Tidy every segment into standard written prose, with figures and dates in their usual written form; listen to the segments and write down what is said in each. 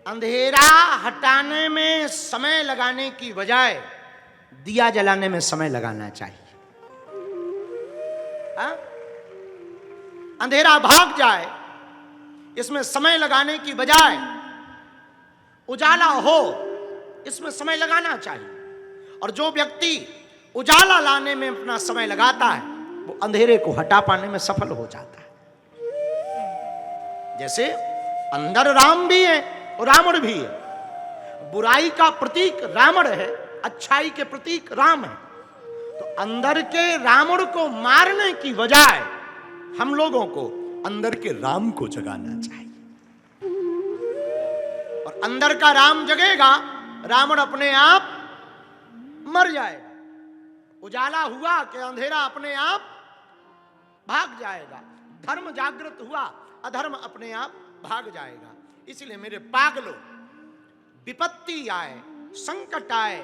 अंधेरा हटाने में समय लगाने की बजाय दिया जलाने में समय लगाना चाहिए। अंधेरा भाग जाए इसमें समय लगाने की बजाय उजाला हो इसमें समय लगाना चाहिए। और जो व्यक्ति उजाला लाने में अपना समय लगाता है वो अंधेरे को हटा पाने में सफल हो जाता है। जैसे अंदर राम भी है और रावण भी है। बुराई का प्रतीक रावण है, अच्छाई के प्रतीक राम है। तो अंदर के रावण को मारने की बजाय हम लोगों को अंदर के राम को जगाना चाहिए। और अंदर का राम जगेगा, रावण अपने आप मर जाएगा। उजाला हुआ कि अंधेरा अपने आप भाग जाएगा। धर्म जागृत हुआ, अधर्म अपने आप भाग जाएगा। इसलिए मेरे पागलों, विपत्ति आए, संकट आए,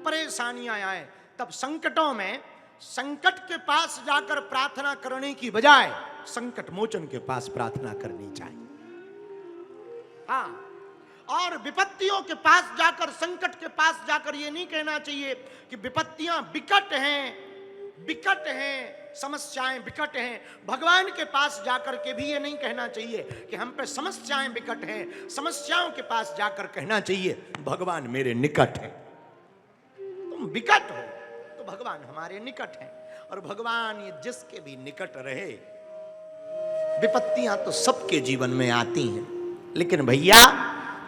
परेशानियां आए, तब संकटों में संकट के पास जाकर प्रार्थना करने की बजाय संकट मोचन के पास प्रार्थना करनी चाहिए। हाँ, और विपत्तियों के पास जाकर, संकट के पास जाकर ये नहीं कहना चाहिए कि विपत्तियां विकट हैं, समस्याएं विकट हैं। भगवान के पास जाकर के भी ये नहीं कहना चाहिए कि हम पे समस्याएं विकट हैं। समस्याओं के पास जाकर कहना चाहिए भगवान मेरे निकट है। तुम विकट हो तो भगवान हमारे निकट है। और भगवान ये जिसके भी निकट रहे, विपत्तियां तो सबके जीवन में आती हैं, लेकिन भैया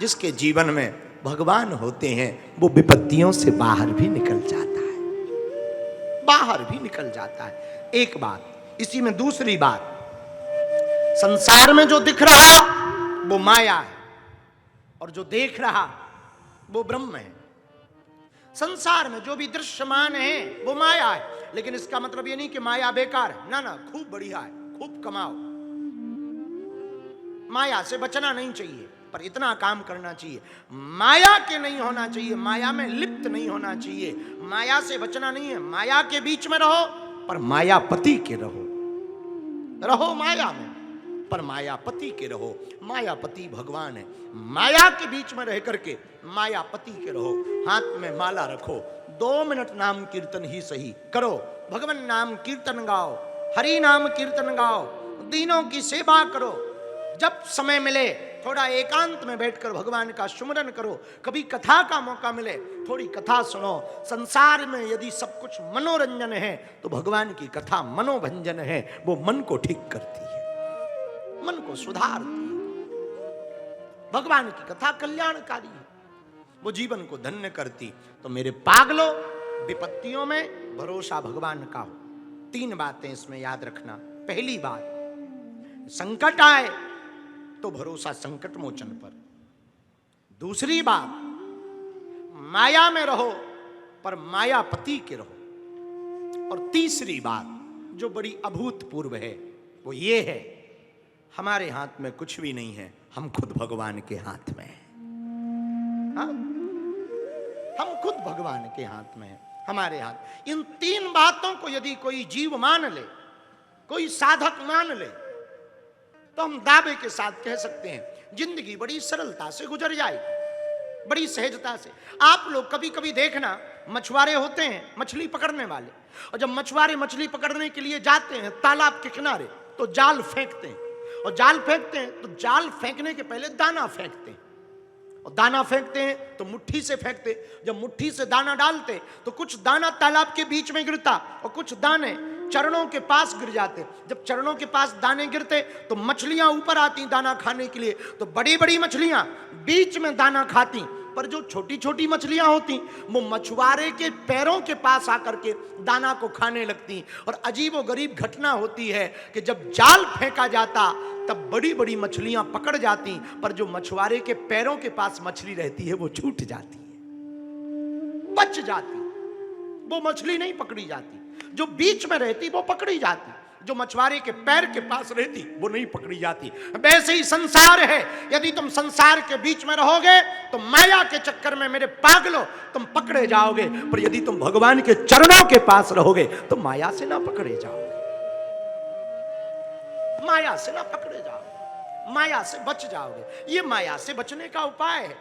जिसके जीवन में भगवान होते हैं वो विपत्तियों से बाहर भी निकल जाता है, बाहर भी निकल जाता है। एक बात, इसी में दूसरी बात, संसार में जो दिख रहा वो माया है और जो देख रहा वो ब्रह्म है। संसार में जो भी दृश्यमान है वो माया है, लेकिन इसका मतलब ये नहीं कि माया बेकार है। ना ना, खूब बढ़िया है, खूब कमाओ। माया से बचना नहीं चाहिए, पर इतना काम करना चाहिए, माया के नहीं होना चाहिए, माया में लिप्त नहीं होना चाहिए। माया से बचना नहीं है, माया के बीच में रहो पर मायापति के रहो माया में पर मायापति के रहो। मायापति भगवान है, माया के बीच में रह करके मायापति के रहो। हाथ में माला रखो, 2 मिनट नाम कीर्तन ही सही करो, भगवान नाम कीर्तन गाओ, हरि नाम कीर्तन गाओ, दीनों की सेवा करो। जब समय मिले थोड़ा एकांत में बैठकर भगवान का सुमरन करो। कभी कथा का मौका मिले थोड़ी कथा सुनो। संसार में यदि सब कुछ मनोरंजन है तो भगवान की कथा मनोभंजन है। वो मन को ठीक करती है, मन को सुधारती है। भगवान की कथा कल्याणकारी है, वो जीवन को धन्य करती। तो मेरे पागलों, विपत्तियों में भरोसा भगवान का हो। 3 बातें इसमें याद रखना। पहली बात, संकट आए तो भरोसा संकट मोचन पर। दूसरी बात, माया में रहो पर मायापति के रहो। और तीसरी बात जो बड़ी अभूतपूर्व है वो ये है, हमारे हाथ में कुछ भी नहीं है, हम खुद भगवान के हाथ में हैं। हाँ? हम खुद भगवान के हाथ में हैं, हमारे हाथ। इन 3 बातों को यदि कोई जीव मान ले, कोई साधक मान ले, तो हम दावे के साथ कह सकते हैं जिंदगी बड़ी सरलता से गुजर जाएगी, बड़ी सहजता से। आप लोग कभी कभी देखना, मछुआरे होते हैं, मछली पकड़ने वाले, और जब मछुआरे मछली पकड़ने के लिए जाते हैं तालाब के किनारे तो जाल फेंकते हैं। और जाल फेंकते हैं तो जाल फेंकने के पहले दाना फेंकते हैं, और दाना फेंकते हैं तो मुट्ठी से फेंकते। जब मुट्ठी से दाना डालते तो कुछ दाना तालाब के बीच में गिरता और कुछ दाने चरणों के पास गिर जाते। जब चरणों के पास दाने गिरते तो मछलियां ऊपर आती दाना खाने के लिए। तो बड़ी बड़ी मछलियां बीच में दाना खाती, पर जो छोटी छोटी मछलियां होती वो मछुआरे के पैरों के पास आकर के दाना को खाने लगती। और अजीबोगरीब घटना होती है कि जब जाल फेंका जाता तब बड़ी बड़ी मछलियां पकड़ जाती, पर जो मछुआरे के पैरों के पास मछली रहती है वो छूट जाती है, बच जाती। वो मछली नहीं पकड़ी जाती, जो बीच में रहती वो पकड़ी जाती, जो मछुआरे के पैर के पास रहती वो नहीं पकड़ी जाती। वैसे ही संसार है, यदि तुम संसार के बीच में रहोगे तो माया के चक्कर में मेरे पागलों तुम पकड़े जाओगे, पर यदि तुम भगवान के चरणों के पास रहोगे तो माया से ना पकड़े जाओगे, माया से ना पकड़े जाओगे। माया से बच जाओगे। ये माया से बचने का उपाय है।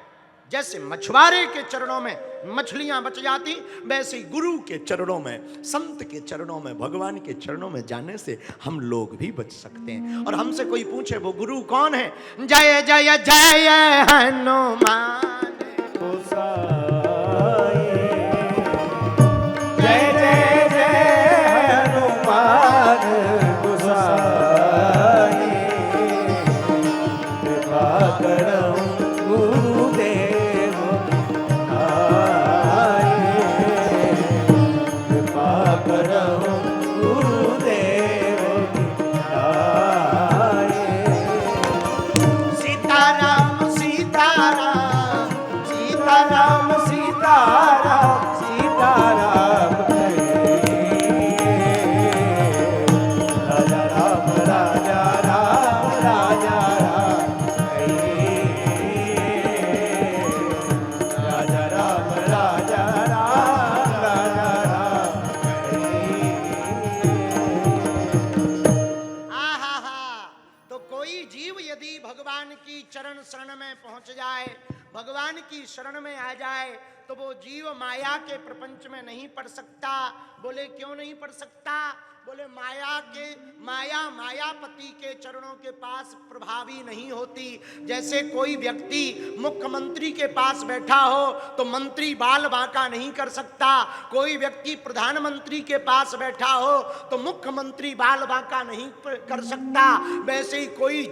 जैसे मछुआरे के चरणों में मछलियां बच जाती, वैसे ही गुरु के चरणों में, संत के चरणों में, भगवान के चरणों में जाने से हम लोग भी बच सकते हैं। और हमसे कोई पूछे वो गुरु कौन है, जय जय जय हनुमान गोसाई, जय जय जय हनुमान गोसाई, कृपा करो गुरुदेव आए, कृपा करो गुरुदेव आए। सीताराम सीताराम सीताराम सीताराम सीताराम राजा राम राजा राम राजा राम राजा राम राजा राम राजा राम। आहा, तो कोई जीव यदि भगवान की चरण शरण में पहुंच जाए, भगवान की शरण में आ जाए, तो वो जीव माया के प्रपंच में नहीं पड़ सकता। बोले क्यों नहीं पड़ सकता? बोले मायापति के चरणों के पास प्रभावी नहीं होती। जैसे कोई व्यक्ति मुख्यमंत्री के पास बैठा हो तो मंत्री बाल बांका नहीं कर सकता, कोई व्यक्ति प्रधानमंत्री के पास बैठा हो तो मुख्यमंत्री बाल बांका नहीं कर सकता। वैसे ही कोई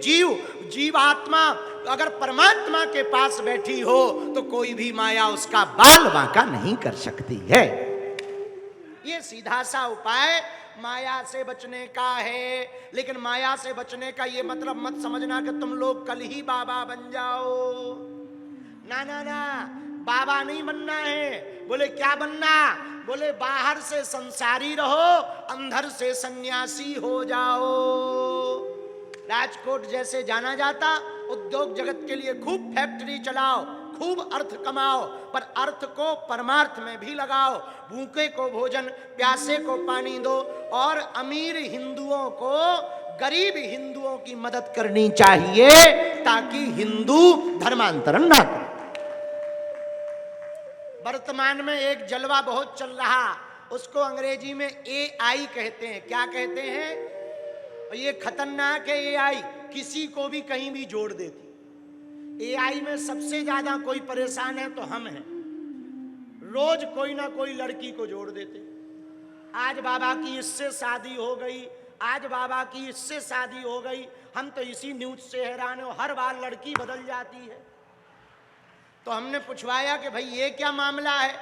जीवात्मा अगर परमात्मा के पास बैठी हो तो कोई भी माया उसका बाल बांका नहीं कर सकती है। ये सीधा सा उपाय माया से बचने का है। लेकिन माया से बचने का ये मतलब मत समझना कि तुम लोग कल ही बाबा बन जाओ। ना ना ना, बाबा नहीं बनना है। बोले क्या बनना? बोले बाहर से संसारी रहो, अंदर से सन्यासी हो जाओ। राजकोट जैसे जाना जाता, उद्योग जगत के लिए खूब फैक्ट्री चलाओ, खूब अर्थ कमाओ, पर अर्थ को परमार्थ में भी लगाओ। भूखे को भोजन, प्यासे को पानी दो, और अमीर हिंदुओं को गरीब हिंदुओं की मदद करनी चाहिए ताकि हिंदू धर्मांतरण ना करे। वर्तमान में एक जलवा बहुत चल रहा, उसको अंग्रेजी में AI कहते हैं। क्या कहते हैं? और ये खतरनाक है। AI किसी को भी कहीं भी जोड़ देती। AI में सबसे ज्यादा कोई परेशान है तो हम हैं। रोज कोई ना कोई लड़की को जोड़ देते। आज बाबा की इससे शादी हो गई, आज बाबा की इससे शादी हो गई। हम तो इसी न्यूज से हैरान हो, हर बार लड़की बदल जाती है। तो हमने पूछवाया कि भाई ये क्या मामला है,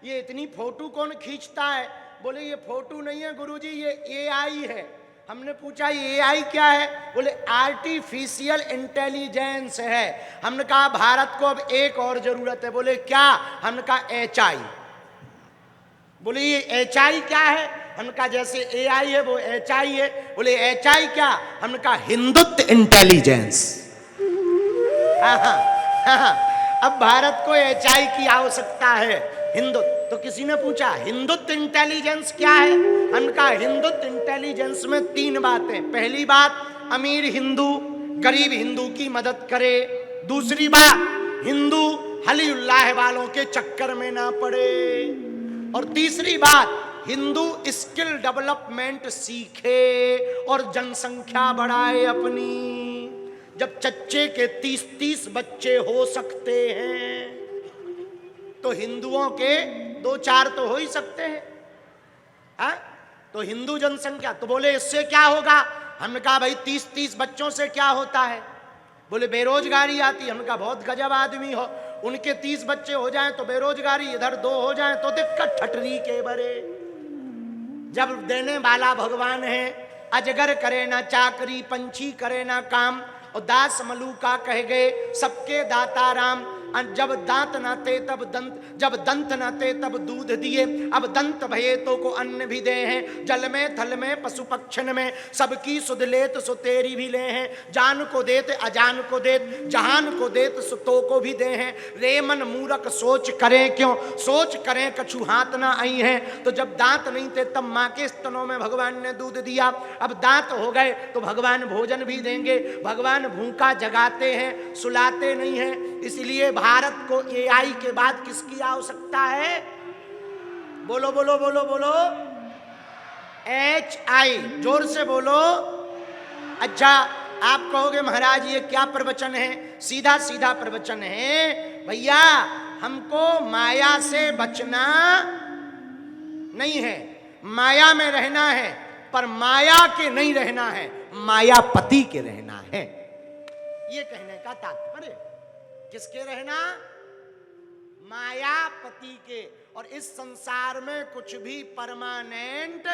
ये इतनी फोटो कौन खींचता है? बोले ये फोटो नहीं है गुरुजी, ये AI है। हमने पूछा ये AI क्या है? बोले आर्टिफिशियल इंटेलिजेंस है। हमने कहा भारत को अब एक और जरूरत है। बोले क्या? हमने कहा HI। बोले ये HI क्या है? हमने कहा जैसे AI है वो HI है। बोले HI क्या? हमने कहा हिंदुत्व इंटेलिजेंस। अब भारत को HI की आवश्यकता है, हिंदुत्व। तो किसी ने पूछा हिंदुत्व इंटेलिजेंस क्या है? हमने कहा हिंदुत्व इंटेलिजेंस में 3 बातें। पहली बात, अमीर हिंदू गरीब हिंदू की मदद करे। दूसरी बात, हिंदू हली उल्लाह वालों के चक्कर में ना पड़े। और तीसरी बात, हिंदू स्किल डेवलपमेंट सीखे और जनसंख्या बढ़ाए अपनी। जब चच्चे के 30-30 बच्चे हो सकते हैं तो हिंदुओं के 2-4 तो हो ही सकते हैं। हा? तो हिंदू जनसंख्या। तो बोले इससे क्या होगा? हमने कहा भाई 30-30 बच्चों से क्या होता है? बोले बेरोजगारी आती। हमने कहा बहुत गजब आदमी हो, उनके 30 बच्चे हो जाएं तो बेरोजगारी, इधर 2 हो जाएं तो दिक्कत ठटरी के बरे। जब देने वाला भगवान है, अजगर करे ना चाकरी, पंछी करे ना काम, और दास मलूका कह गए सबके दाता राम। जब दांत न थे तब दंत, जब दंत न थे तब दूध दिए, अब दंत भये तो को अन्न भी दे हैं। जल में थल में पशु पक्षन में सबकी सुध लेत सो तेरी भी ले हैं। जान को देत अजान को देत, जहान को देत सुतो को भी दे हैं। रे मन मूरख सोच करें क्यों, सोच करें कछु हाथ ना आई है। तो जब दांत नहीं थे तब माँ के स्तनों में भगवान ने दूध दिया, अब दांत हो गए तो भगवान भोजन भी देंगे। भगवान भूखा जगाते हैं, सुलाते नहीं हैं। इसलिए भारत को एआई के बाद किसकी आवश्यकता है? बोलो बोलो बोलो बोलो, HI, जोर से बोलो। अच्छा, आप कहोगे महाराज ये क्या प्रवचन है? सीधा सीधा प्रवचन है भैया, हमको माया से बचना नहीं है, माया में रहना है, पर माया के नहीं रहना है, मायापति के रहना है। ये कहने का तात्पर्य। किसके रहना? मायापति के। और इस संसार में कुछ भी परमानेंट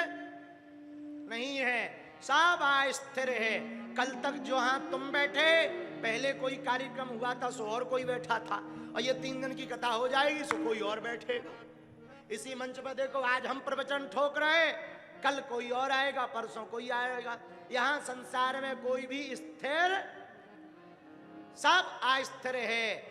नहीं है, सब अस्थिर है। कल तक जहां तुम बैठे, पहले कोई कार्यक्रम हुआ था सो और कोई बैठा था, और ये 3 दिन की कथा हो जाएगी सो कोई और बैठेगा। इसी मंच पर देखो, आज हम प्रवचन ठोक रहे, कल कोई और आएगा, परसों कोई आएगा। यहां संसार में कोई भी स्थिर, सब अस्थिर है।